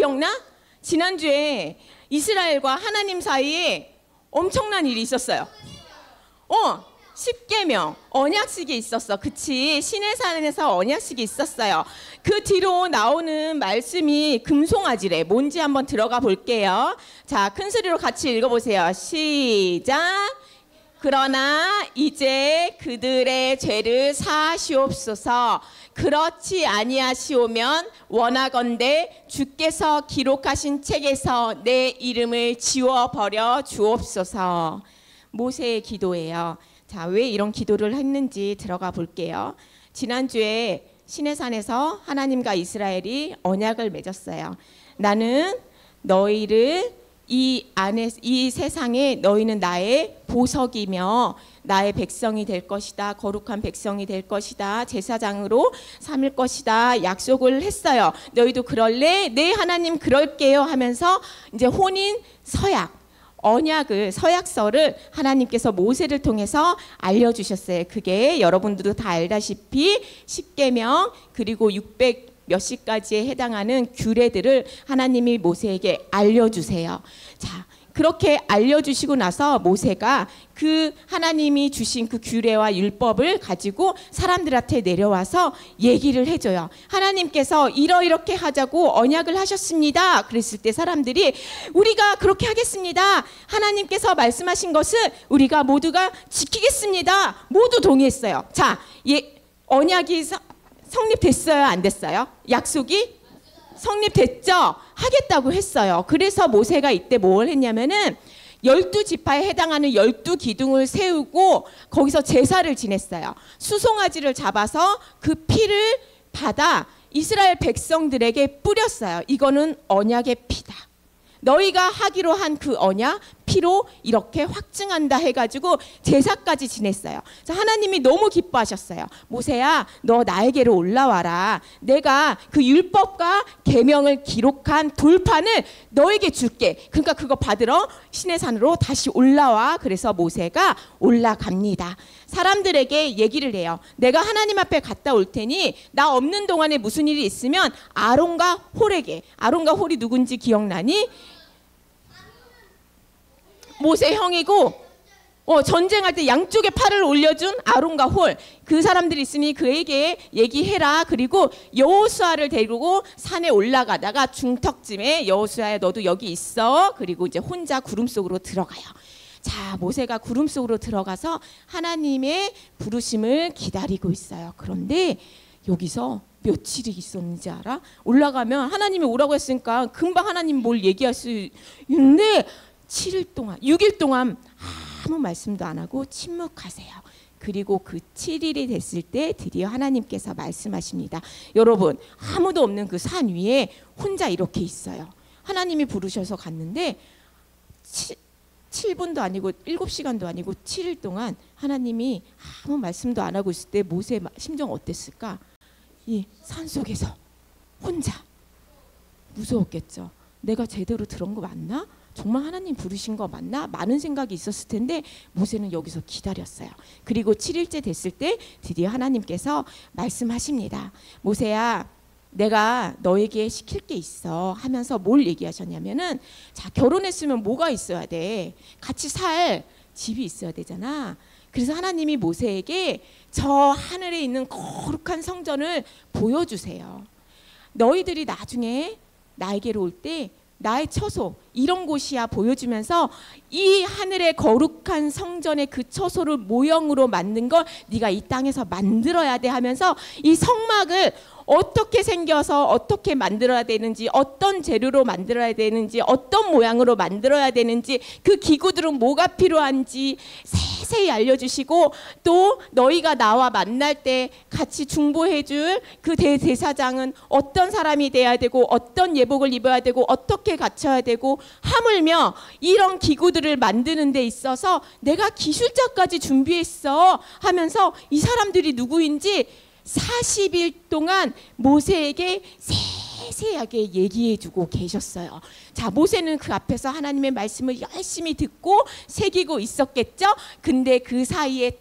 기억나? 지난주에 이스라엘과 하나님 사이에 엄청난 일이 있었어요. 십계명, 언약식이 있었어. 그치? 시내산에서 언약식이 있었어요. 그 뒤로 나오는 말씀이 금송아지래. 뭔지 한번 들어가 볼게요. 자, 큰 소리로 같이 읽어보세요. 시작. 그러나 이제 그들의 죄를 사하시옵소서. 그렇지 아니하시오면 원하건대 주께서 기록하신 책에서 내 이름을 지워버려 주옵소서. 모세의 기도예요. 자, 왜 이런 기도를 했는지 들어가 볼게요. 지난주에 시내산에서 하나님과 이스라엘이 언약을 맺었어요. 나는 너희를 이 세상에 너희는 나의 보석이며 나의 백성이 될 것이다. 거룩한 백성이 될 것이다. 제사장으로 삼을 것이다. 약속을 했어요. 너희도 그럴래? 네, 하나님 그럴게요 하면서 이제 혼인 서약, 언약을, 서약서를 하나님께서 모세를 통해서 알려주셨어요. 그게 여러분들도 다 알다시피 십계명 그리고 600 몇십 가지에 해당하는 규례들을 하나님이 모세에게 알려주세요. 자, 그렇게 알려주시고 나서 모세가 그 하나님이 주신 그 규례와 율법을 가지고 사람들한테 내려와서 얘기를 해줘요. 하나님께서 이렇게 하자고 언약을 하셨습니다. 그랬을 때 사람들이 우리가 그렇게 하겠습니다. 하나님께서 말씀하신 것을 우리가 모두가 지키겠습니다. 모두 동의했어요. 자, 언약이 성립됐어요? 안 됐어요? 약속이 성립됐죠? 하겠다고 했어요. 그래서 모세가 이때 뭘 했냐면은 12지파에 해당하는 12기둥을 세우고 거기서 제사를 지냈어요. 수송아지를 잡아서 그 피를 받아 이스라엘 백성들에게 뿌렸어요. 이거는 언약의 피다. 너희가 하기로 한 그 언약 피로 이렇게 확증한다 해가지고 제사까지 지냈어요. 자, 하나님이 너무 기뻐하셨어요. 모세야, 너 나에게로 올라와라. 내가 그 율법과 계명을 기록한 돌판을 너에게 줄게. 그러니까 그거 받으러 시내산으로 다시 올라와. 그래서 모세가 올라갑니다. 사람들에게 얘기를 해요. 내가 하나님 앞에 갔다 올 테니 나 없는 동안에 무슨 일이 있으면 아론과 홀에게. 아론과 홀이 누군지 기억나니? 모세 형이고 전쟁할 때 양쪽에 팔을 올려준 아론과 홀, 그 사람들이 있으니 그에게 얘기해라. 그리고 여호수아를 데리고 산에 올라가다가 중턱쯤에 여호수아야 너도 여기 있어. 그리고 이제 혼자 구름 속으로 들어가요. 자, 모세가 구름 속으로 들어가서 하나님의 부르심을 기다리고 있어요. 그런데 여기서 며칠이 있었는지 알아? 올라가면 하나님이 오라고 했으니까 금방 하나님 뭘 얘기할 수 있는데 7일 동안, 6일 동안 아무 말씀도 안 하고 침묵하세요. 그리고 그 7일이 됐을 때 드디어 하나님께서 말씀하십니다. 여러분, 아무도 없는 그 산 위에 혼자 이렇게 있어요. 하나님이 부르셔서 갔는데 7분도 아니고 7시간도 아니고 7일 동안 하나님이 아무 말씀도 안 하고 있을 때 모세의 심정 어땠을까? 이 산속에서 혼자 무서웠겠죠. 내가 제대로 들은 거 맞나? 정말 하나님 부르신 거 맞나? 많은 생각이 있었을 텐데 모세는 여기서 기다렸어요. 그리고 7일째 됐을 때 드디어 하나님께서 말씀하십니다. 모세야, 내가 너에게 시킬 게 있어 하면서 뭘 얘기하셨냐면은, 자, 결혼했으면 뭐가 있어야 돼? 같이 살 집이 있어야 되잖아. 그래서 하나님이 모세에게 저 하늘에 있는 거룩한 성전을 보여주세요. 너희들이 나중에 나에게로 올 때 나의 처소 이런 곳이야 보여주면서 이 하늘의 거룩한 성전의 그 처소를 모형으로 만든 걸 네가 이 땅에서 만들어야 돼 하면서 이 성막을 어떻게 생겨서 어떻게 만들어야 되는지, 어떤 재료로 만들어야 되는지, 어떤 모양으로 만들어야 되는지, 그 기구들은 뭐가 필요한지 세세히 알려주시고, 또 너희가 나와 만날 때 같이 중보해줄 그 대제사장은 어떤 사람이 돼야 되고, 어떤 예복을 입어야 되고, 어떻게 갖춰야 되고, 하물며 이런 기구들을 만드는 데 있어서 내가 기술자까지 준비했어 하면서 이 사람들이 누구인지 40일 동안 모세에게 세세하게 얘기해주고 계셨어요. 자, 모세는 그 앞에서 하나님의 말씀을 열심히 듣고 새기고 있었겠죠. 근데 그 사이에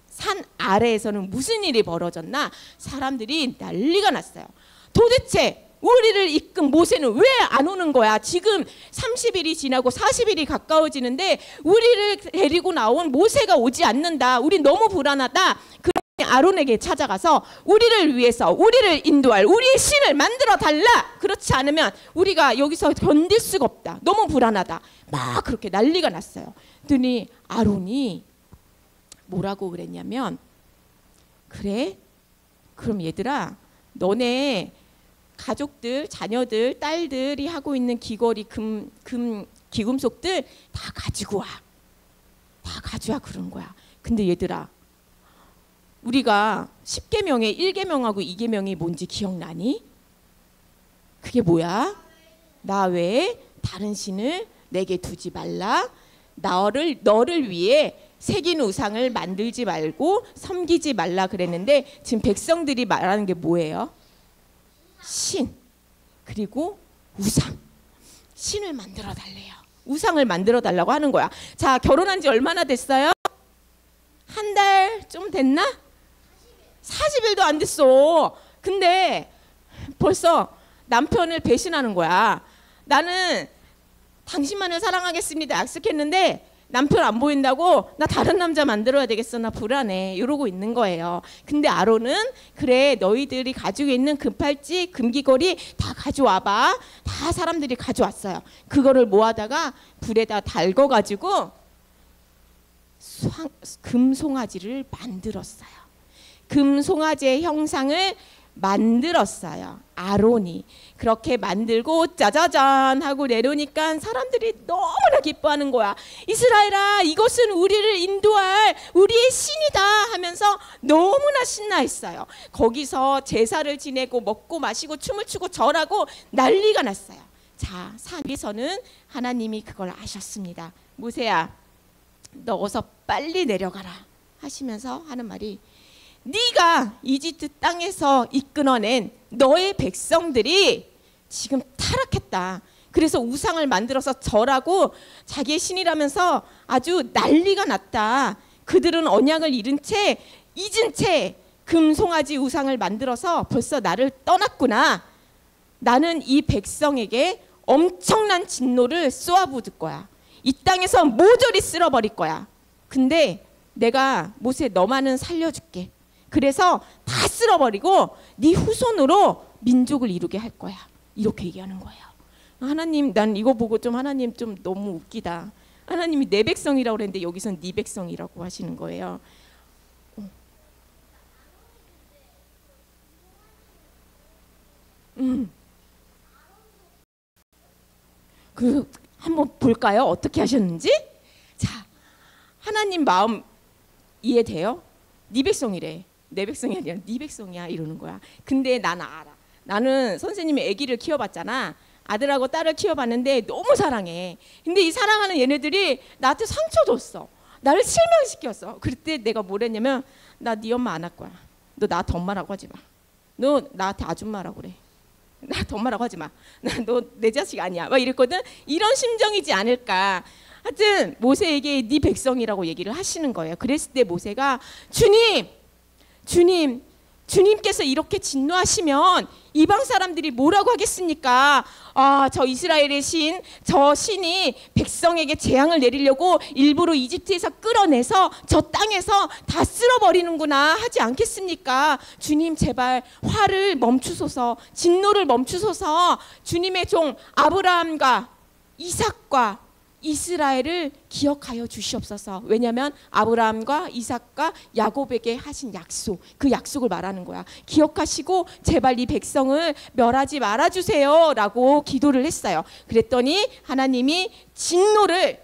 산 아래에서는 무슨 일이 벌어졌나? 사람들이 난리가 났어요. 도대체 우리를 이끈 모세는 왜 안 오는 거야? 지금 30일이 지나고 40일이 가까워지는데 우리를 데리고 나온 모세가 오지 않는다. 우리 너무 불안하다. 그러니 아론에게 찾아가서 우리를 위해서 우리를 인도할 우리의 신을 만들어 달라. 그렇지 않으면 우리가 여기서 견딜 수가 없다. 너무 불안하다. 막 그렇게 난리가 났어요. 그랬더니 아론이 뭐라고 그랬냐면, 그래? 그럼 얘들아, 너네 가족들, 자녀들, 딸들이 하고 있는 귀걸이, 귀금속들 다 가지고 와. 다 가져와 그런 거야. 근데 얘들아, 우리가 10계명에 1계명하고 2계명이 뭔지 기억나니? 그게 뭐야? 나 외에 다른 신을 내게 두지 말라. 너를 위해 새긴 우상을 만들지 말고 섬기지 말라 그랬는데, 지금 백성들이 말하는 게 뭐예요? 신, 그리고 우상. 신을 만들어 달래요. 우상을 만들어 달라고 하는 거야. 자, 결혼한 지 얼마나 됐어요? 한 달 좀 됐나? 40일도 안 됐어. 근데 벌써 남편을 배신하는 거야. 나는 당신만을 사랑하겠습니다 약속했는데 남편 안 보인다고 나 다른 남자 만들어야 되겠어, 나 불안해, 이러고 있는 거예요. 근데 아론은 그래, 너희들이 가지고 있는 금팔찌, 금귀걸이 다 가져와봐. 다 사람들이 가져왔어요. 그거를 모아다가 불에다 달궈가지고 금송아지를 만들었어요. 금송아지의 형상을 만들었어요. 아론이 그렇게 만들고 짜자잔 하고 내려오니까 사람들이 너무나 기뻐하는 거야. 이스라엘아, 이것은 우리를 인도할 우리의 신이다 하면서 너무나 신나했어요. 거기서 제사를 지내고 먹고 마시고 춤을 추고 절하고 난리가 났어요. 자, 산에서는 하나님이 그걸 아셨습니다. 모세야, 너 어서 빨리 내려가라 하시면서 하는 말이, 네가 이집트 땅에서 이끌어낸 너의 백성들이 지금 타락했다. 그래서 우상을 만들어서 절하고 자기의 신이라면서 아주 난리가 났다. 그들은 언약을 잊은 채 금송아지 우상을 만들어서 벌써 나를 떠났구나. 나는 이 백성에게 엄청난 진노를 쏘아부을 거야. 이 땅에서 모조리 쓸어버릴 거야. 근데 내가 모세 너만은 살려줄게. 그래서 다 쓸어버리고 네 후손으로 민족을 이루게 할 거야. 이렇게 얘기하는 거예요. 하나님, 난 이거 보고 좀 하나님 좀 너무 웃기다. 하나님이 내 백성이라고 그랬는데 여기선 네 백성이라고 하시는 거예요. 그 한번 볼까요? 어떻게 하셨는지? 자, 하나님 마음 이해돼요? 네 백성이래. 내 백성이 아니라 네 백성이야 이러는 거야. 근데 나는 알아. 나는 선생님이 아기를 키워봤잖아. 아들하고 딸을 키워봤는데 너무 사랑해. 근데 이 사랑하는 얘네들이 나한테 상처 줬어. 나를 실망시켰어. 그때 내가 뭘 했냐면, 나 네 엄마 안 할 거야. 너 나한테 엄마라고 하지 마. 너 나한테 아줌마라고 그래. 나한테 엄마라고 하지 마. 너 내 자식 아니야. 막 이랬거든. 이런 심정이지 않을까. 하여튼 모세에게 네 백성이라고 얘기를 하시는 거예요. 그랬을 때 모세가 주님께서 이렇게 진노하시면 이방 사람들이 뭐라고 하겠습니까? 아, 저 이스라엘의 신, 저 신이 백성에게 재앙을 내리려고 일부러 이집트에서 끌어내서 저 땅에서 다 쓸어버리는구나 하지 않겠습니까? 주님, 제발 화를 멈추소서, 진노를 멈추소서. 주님의 종 아브라함과 이삭과 이스라엘을 기억하여 주시옵소서. 왜냐하면 아브라함과 이삭과 야곱에게 하신 약속, 그 약속을 말하는 거야. 기억하시고 제발 이 백성을 멸하지 말아주세요 라고 기도를 했어요. 그랬더니 하나님이 진노를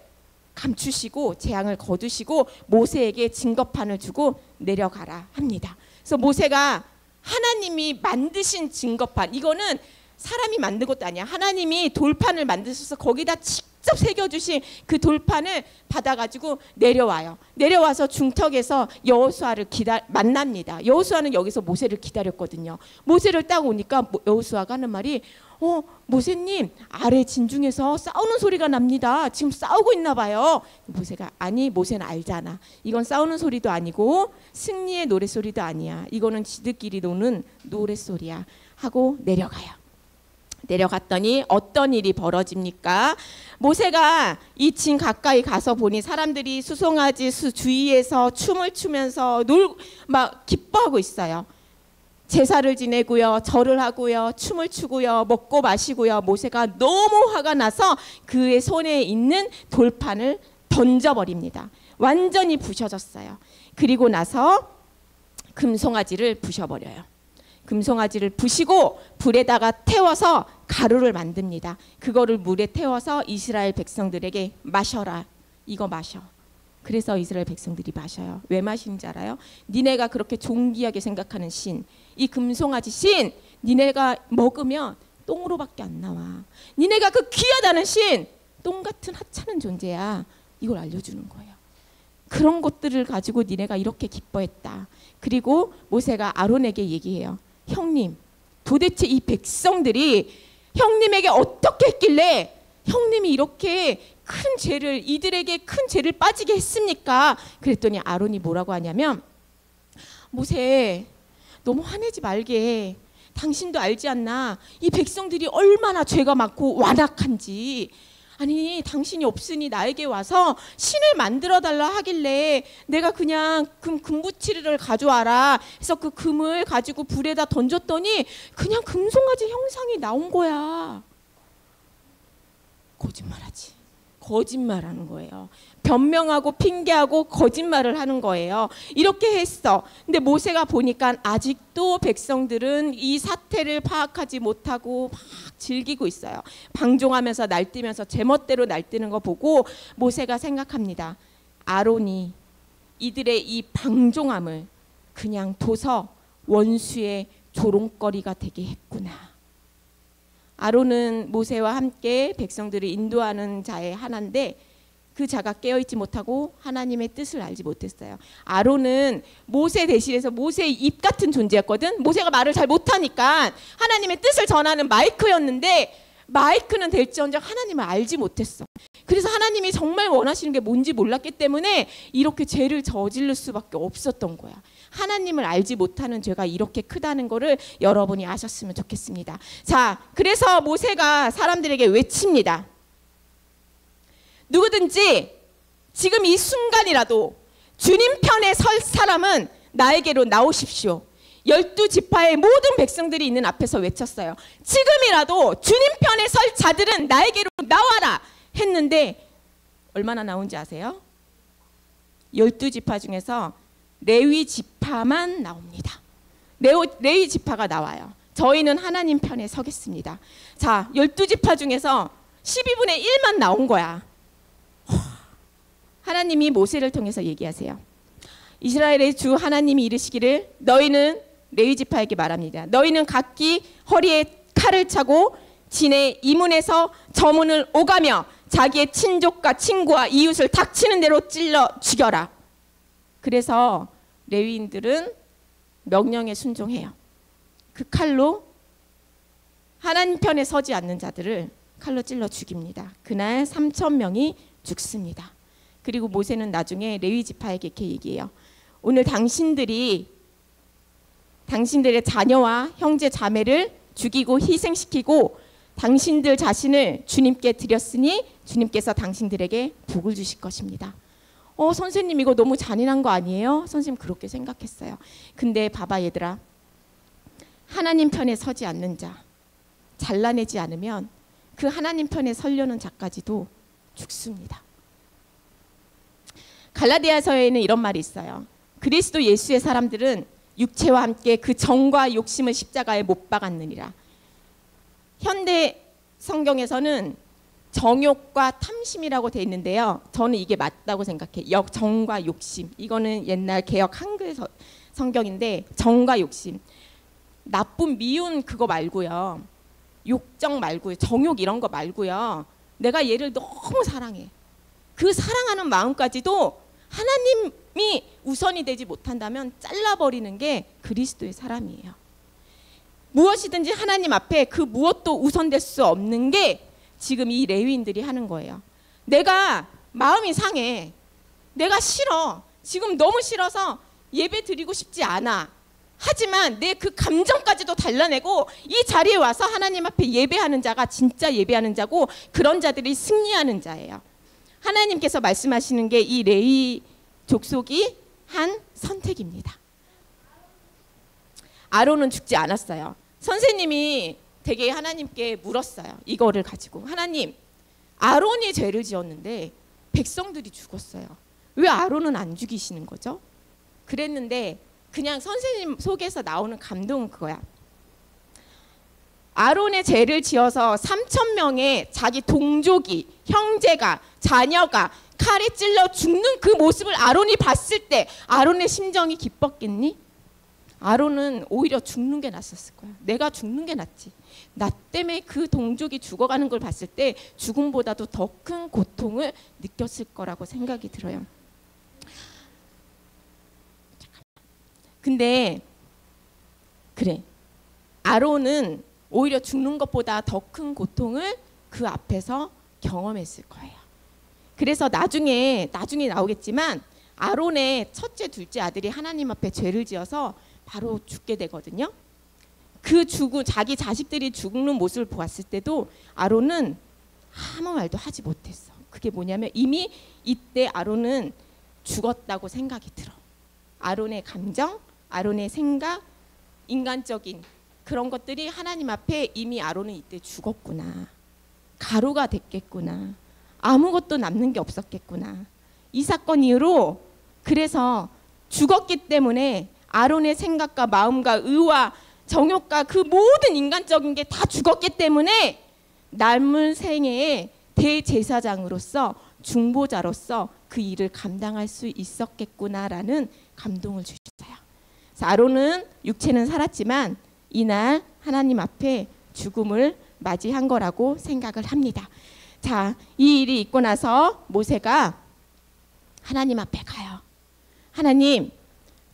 감추시고 재앙을 거두시고 모세에게 증거판을 주고 내려가라 합니다. 그래서 모세가 하나님이 만드신 증거판, 이거는 사람이 만든 것도 아니야. 하나님이 돌판을 만드셔서 거기다 직접 새겨주신 그 돌판을 받아가지고 내려와요. 내려와서 중턱에서 여호수아를 만납니다. 여호수아는 여기서 모세를 기다렸거든요. 모세를 딱 오니까 여호수아가 하는 말이, 모세님, 아래 진중에서 싸우는 소리가 납니다. 지금 싸우고 있나 봐요. 모세가, 아니, 모세는 알잖아. 이건 싸우는 소리도 아니고 승리의 노랫소리도 아니야. 이거는 지들끼리 노는 노랫소리야 하고 내려가요. 내려갔더니 어떤 일이 벌어집니까? 모세가 이 진 가까이 가서 보니 사람들이 수송아지 주위에서 춤을 추면서 막 기뻐하고 있어요. 제사를 지내고요, 절을 하고요, 춤을 추고요, 먹고 마시고요. 모세가 너무 화가 나서 그의 손에 있는 돌판을 던져버립니다. 완전히 부셔졌어요. 그리고 나서 금송아지를 부셔버려요. 금송아지를 부시고 불에다가 태워서 가루를 만듭니다. 그거를 물에 태워서 이스라엘 백성들에게 마셔라. 이거 마셔. 그래서 이스라엘 백성들이 마셔요. 왜 마시는지 알아요? 니네가 그렇게 존귀하게 생각하는 신, 이 금송아지 신, 니네가 먹으면 똥으로밖에 안 나와. 니네가 그 귀하다는 신, 똥 같은 하찮은 존재야. 이걸 알려주는 거예요. 그런 것들을 가지고 니네가 이렇게 기뻐했다. 그리고 모세가 아론에게 얘기해요. 형님, 도대체 이 백성들이 형님에게 어떻게 했길래 형님이 이렇게 큰 죄를, 이들에게 큰 죄를 빠지게 했습니까? 그랬더니 아론이 뭐라고 하냐면, 모세, 너무 화내지 말게. 당신도 알지 않나? 이 백성들이 얼마나 죄가 많고 완악한지. 아니, 당신이 없으니 나에게 와서 신을 만들어 달라 하길래 내가 그냥 금부치리를 가져와라 해서 그 금을 가지고 불에다 던졌더니 그냥 금송아지 형상이 나온 거야. 거짓말하지. 거짓말하는 거예요. 변명하고 핑계하고 거짓말을 하는 거예요. 이렇게 했어. 근데 모세가 보니까 아직도 백성들은 이 사태를 파악하지 못하고 막 즐기고 있어요. 방종하면서 날뛰면서 제멋대로 날뛰는 거 보고 모세가 생각합니다. 아론이 이들의 이 방종함을 그냥 둬서 원수의 조롱거리가 되게 했구나. 아론은 모세와 함께 백성들을 인도하는 자의 하나인데 그 자가 깨어있지 못하고 하나님의 뜻을 알지 못했어요. 아론은 모세 대신해서 모세의 입 같은 존재였거든. 모세가 말을 잘 못하니까 하나님의 뜻을 전하는 마이크였는데 마이크는 될지언정 하나님을 알지 못했어. 그래서 하나님이 정말 원하시는 게 뭔지 몰랐기 때문에 이렇게 죄를 저지를 수밖에 없었던 거야. 하나님을 알지 못하는 죄가 이렇게 크다는 거를 여러분이 아셨으면 좋겠습니다. 자, 그래서 모세가 사람들에게 외칩니다. 누구든지 지금 이 순간이라도 주님 편에 설 사람은 나에게로 나오십시오. 12지파의 모든 백성들이 있는 앞에서 외쳤어요. 지금이라도 주님 편에 설 자들은 나에게로 나와라 했는데 얼마나 나온지 아세요? 12지파 중에서 레위 지파만 나옵니다. 레위 지파가 나와요. 저희는 하나님 편에 서겠습니다. 자, 12지파 중에서 12분의 1만 나온 거야. 하나님이 모세를 통해서 얘기하세요. 이스라엘의 주 하나님이 이르시기를 너희는 레위 지파에게 말합니다. 너희는 각기 허리에 칼을 차고 진의 이문에서 저문을 오가며 자기의 친족과 친구와 이웃을 닥치는 대로 찔러 죽여라. 그래서 레위인들은 명령에 순종해요. 그 칼로 하나님 편에 서지 않는 자들을 칼로 찔러 죽입니다. 그날 3,000명이 죽습니다. 그리고 모세는 나중에 레위 지파에게 이렇게 얘기해요. 오늘 당신들의 자녀와 형제 자매를 죽이고 희생시키고 당신들 자신을 주님께 드렸으니 주님께서 당신들에게 복을 주실 것입니다. 선생님 이거 너무 잔인한 거 아니에요? 선생님 그렇게 생각했어요. 근데 봐봐 얘들아. 하나님 편에 서지 않는 자, 잘라내지 않으면 그 하나님 편에 서려는 자까지도 죽습니다. 갈라디아서에는 이런 말이 있어요. 그리스도 예수의 사람들은 육체와 함께 그 정과 욕심을 십자가에 못 박았느니라. 현대 성경에서는 정욕과 탐심이라고 돼 있는데요. 저는 이게 맞다고 생각해요. 정과 욕심. 이거는 옛날 개역 한글 성경인데 정과 욕심. 나쁜 미운 그거 말고요. 욕정 말고요. 정욕 이런 거 말고요. 내가 얘를 너무 사랑해. 그 사랑하는 마음까지도 하나님이 우선이 되지 못한다면 잘라버리는 게 그리스도의 사람이에요. 무엇이든지 하나님 앞에 그 무엇도 우선될 수 없는 게 지금 이 레위인들이 하는 거예요. 내가 마음이 상해. 내가 싫어. 지금 너무 싫어서 예배 드리고 싶지 않아. 하지만 내 그 감정까지도 달라내고 이 자리에 와서 하나님 앞에 예배하는 자가 진짜 예배하는 자고, 그런 자들이 승리하는 자예요. 하나님께서 말씀하시는 게 이 레위 족속이 한 선택입니다. 아론은 죽지 않았어요. 선생님이 되게 하나님께 물었어요. 이거를 가지고, 하나님, 아론이 죄를 지었는데 백성들이 죽었어요. 왜 아론은 안 죽이시는 거죠? 그랬는데 그냥 선생님 속에서 나오는 감동은 그거야. 아론의 죄를 지어서 3,000명의 자기 동족이, 형제가, 자녀가 칼에 찔러 죽는 그 모습을 아론이 봤을 때 아론의 심정이 기뻤겠니? 아론은 오히려 죽는 게 낫었을 거야. 내가 죽는 게 낫지. 나 때문에 그 동족이 죽어가는 걸 봤을 때 죽음보다도 더 큰 고통을 느꼈을 거라고 생각이 들어요. 근데 그래, 아론은 오히려 죽는 것보다 더 큰 고통을 그 앞에서 경험했을 거예요. 그래서 나중에 나오겠지만 아론의 첫째, 둘째 아들이 하나님 앞에 죄를 지어서 바로 죽게 되거든요. 그 자기 자식들이 죽는 모습을 보았을 때도 아론은 아무 말도 하지 못했어. 그게 뭐냐면 이미 이때 아론은 죽었다고 생각이 들어. 아론의 감정, 아론의 생각, 인간적인 그런 것들이 하나님 앞에 이미 아론은 이때 죽었구나. 가루가 됐겠구나. 아무것도 남는 게 없었겠구나. 이 사건 이후로 그래서 죽었기 때문에 아론의 생각과 마음과 의와 정욕과 그 모든 인간적인 게 다 죽었기 때문에 남은 생애에 대제사장으로서, 중보자로서 그 일을 감당할 수 있었겠구나라는 감동을 주셨어요. 그래서 아론은 육체는 살았지만 이날 하나님 앞에 죽음을 맞이한 거라고 생각을 합니다. 자, 이 일이 있고 나서 모세가 하나님 앞에 가요. 하나님,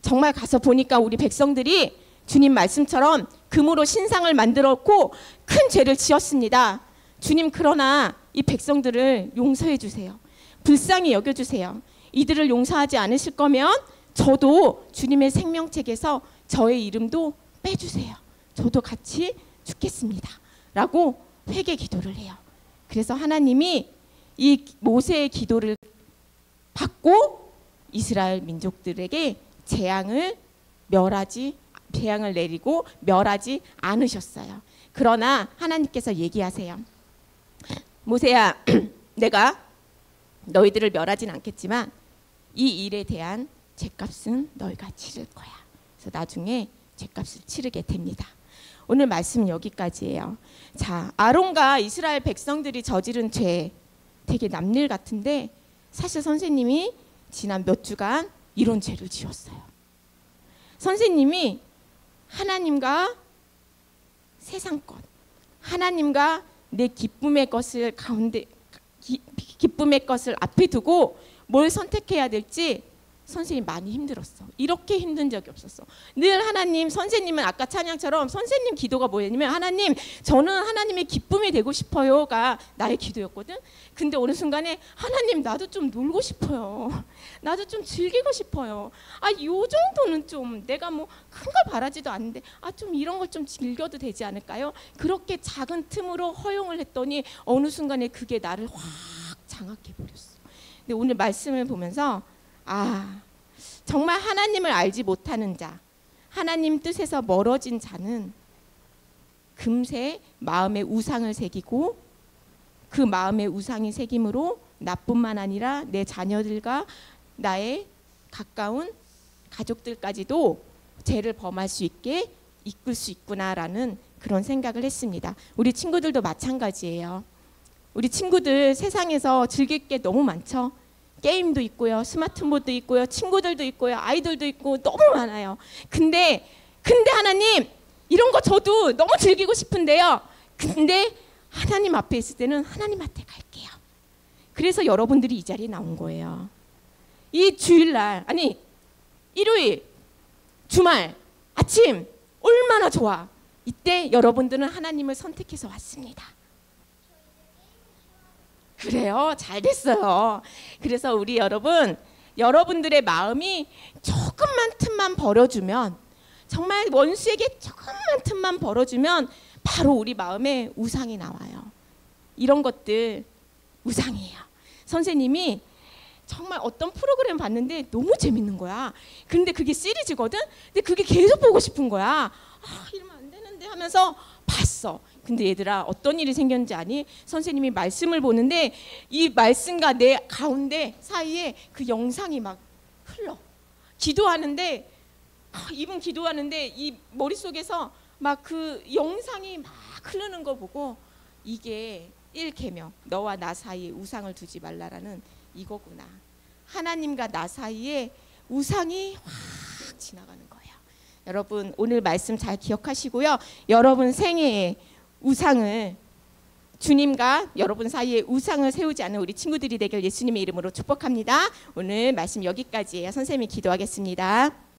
정말 가서 보니까 우리 백성들이 주님 말씀처럼 금으로 신상을 만들었고 큰 죄를 지었습니다. 주님, 그러나 이 백성들을 용서해 주세요. 불쌍히 여겨주세요. 이들을 용서하지 않으실 거면 저도 주님의 생명책에서 저의 이름도 빼주세요. 저도 같이 죽겠습니다. 라고 회개 기도를 해요. 그래서 하나님이 이 모세의 기도를 받고 이스라엘 민족들에게 재앙을 내리고 멸하지 않으셨어요. 그러나 하나님께서 얘기하세요. 모세야, 내가 너희들을 멸하진 않겠지만 이 일에 대한 죗값은 너희가 치를 거야. 그래서 나중에 죗값을 치르게 됩니다. 오늘 말씀 여기까지예요. 자, 아론과 이스라엘 백성들이 저지른 죄 되게 남일 같은데 사실 선생님이 지난 몇 주간 이런 죄를 지었어요. 선생님이 하나님과 세상 것, 하나님과 내 기쁨의 것을 기쁨의 것을 앞에 두고 뭘 선택해야 될지 선생님 많이 힘들었어. 이렇게 힘든 적이 없었어. 늘 하나님, 선생님은 아까 찬양처럼 선생님 기도가 뭐였냐면 하나님, 저는 하나님의 기쁨이 되고 싶어요가 나의 기도였거든. 근데 어느 순간에 하나님, 나도 좀 놀고 싶어요. 나도 좀 즐기고 싶어요. 요 정도는 좀 내가 뭐 큰 걸 바라지도 않는데 좀 이런 걸 좀 즐겨도 되지 않을까요? 그렇게 작은 틈으로 허용을 했더니 어느 순간에 그게 나를 확 장악해 버렸어. 근데 오늘 말씀을 보면서 정말 하나님을 알지 못하는 자, 하나님 뜻에서 멀어진 자는 금세 마음에 우상을 새기고 그 마음에 우상이 새김으로 나뿐만 아니라 내 자녀들과 나의 가까운 가족들까지도 죄를 범할 수 있게 이끌 수 있구나라는 그런 생각을 했습니다. 우리 친구들도 마찬가지예요. 우리 친구들 세상에서 즐길 게 너무 많죠. 게임도 있고요, 스마트폰도 있고요, 친구들도 있고요, 아이들도 있고 너무 많아요. 근데 하나님, 이런 거 저도 너무 즐기고 싶은데요. 근데 하나님 앞에 있을 때는 하나님한테 갈게요. 그래서 여러분들이 이 자리에 나온 거예요. 이 주일날, 일요일, 주말, 아침 얼마나 좋아. 이때 여러분들은 하나님을 선택해서 왔습니다. 그래요, 잘 됐어요. 그래서 우리 여러분들의 마음이 조금만 틈만 벌어주면, 정말 원수에게 조금만 틈만 벌어주면 바로 우리 마음에 우상이 나와요. 이런 것들 우상이에요. 선생님이 정말 어떤 프로그램 봤는데 너무 재밌는 거야. 근데 그게 시리즈거든. 근데 그게 계속 보고 싶은 거야. 이러면 안 되는데 하면서 봤어. 근데 얘들아, 어떤 일이 생겼는지 아니? 선생님이 말씀을 보는데 이 말씀과 내 가운데 사이에 그 영상이 막 흘러. 기도하는데 이분 기도하는데 이 머릿속에서 막 그 영상이 막 흐르는 거 보고 이게 1계명, 너와 나 사이에 우상을 두지 말라라는 이거구나. 하나님과 나 사이에 우상이 확 지나가는 거예요. 여러분, 오늘 말씀 잘 기억하시고요. 여러분 생애에 우상을, 주님과 여러분 사이에 우상을 세우지 않는 우리 친구들이 되길 예수님의 이름으로 축복합니다. 오늘 말씀 여기까지예요. 선생님이 기도하겠습니다.